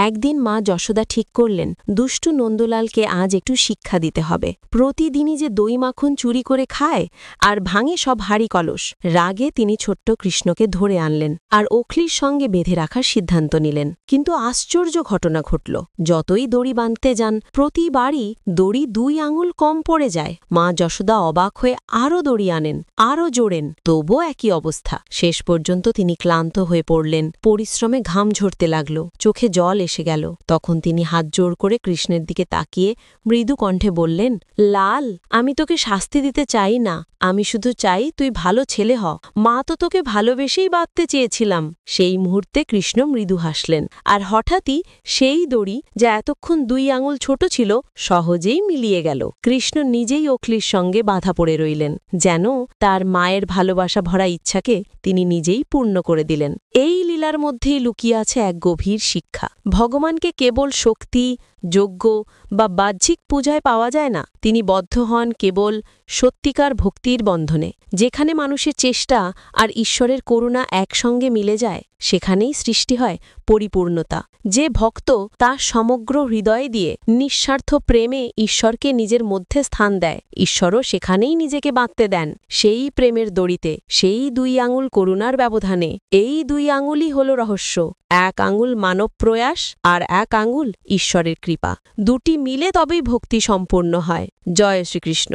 একদিন মা যশোদা ঠিক করলেন দুষ্টু নন্দলালকে আজ একটু শিক্ষা দিতে হবে। প্রতিদিনই যে দই মাখন চুরি করে খায় আর ভাঙে সব হাঁড়ি কলস। রাগে তিনি ছোট্ট কৃষ্ণকে ধরে আনলেন আর ওখলির সঙ্গে বেঁধে রাখার সিদ্ধান্ত নিলেন। কিন্তু আশ্চর্য ঘটনা ঘটল। যতই দড়ি বাঁধতে যান প্রতিবারই দড়ি 2 আঙুল কম পড়ে যায়। মা যশোদা অবাক হয়ে আরও দড়ি আনেন, আরও জোড়েন, তবুও একই অবস্থা। শেষ পর্যন্ত তিনি ক্লান্ত হয়ে পড়লেন, পরিশ্রমে ঘাম ঝরতে লাগল, চোখে জল এসে গেল। তখন তিনি হাত জোর করে কৃষ্ণের দিকে তাকিয়ে মৃদু কণ্ঠে বললেন, লাল, আমি তোকে শাস্তি দিতে চাই না, আমি শুধু চাই তুই ভালো ছেলে হ। মা তো তোকে ভালোবেসেই বাঁধতে চেয়েছিলাম। সেই মুহূর্তে কৃষ্ণ মৃদু হাসলেন, আর হঠাৎই সেই দড়ি যা এতক্ষণ 2 আঙুল ছোট ছিল সহজেই মিলিয়ে গেল। কৃষ্ণ নিজেই ওখলির সঙ্গে বাধা পড়ে রইলেন, যেন তার মায়ের ভালোবাসা ভরা ইচ্ছাকে তিনি নিজেই পূর্ণ করে দিলেন। এই লীলার মধ্যেই লুকিয়ে আছে এক গভীর শিক্ষা। ভগবানকে কেবল শক্তি, যজ্ঞ বা বাহ্যিক পূজায় পাওয়া যায় না। তিনি বদ্ধ হন কেবল সত্যিকার ভক্তির বন্ধনে। যেখানে মানুষের চেষ্টা আর ঈশ্বরের করুণা একসঙ্গে মিলে যায়, সেখানেই সৃষ্টি হয় পরিপূর্ণতা। যে ভক্ত তার সমগ্র হৃদয় দিয়ে নিঃস্বার্থ প্রেমে ঈশ্বরকে নিজের মধ্যে স্থান দেয়, ঈশ্বরও সেখানেই নিজেকে বাঁধতে দেন, সেই প্রেমের দড়িতে, সেই 2 আঙুল করুণার ব্যবধানে। এই 2 আঙুলই হল রহস্য। 1 আঙুল মানব প্রয়াস আর 1 আঙুল ঈশ্বরের কৃপা। দুটি মিলে তবেই ভক্তি সম্পূর্ণ হয়। জয় শ্রীকৃষ্ণ।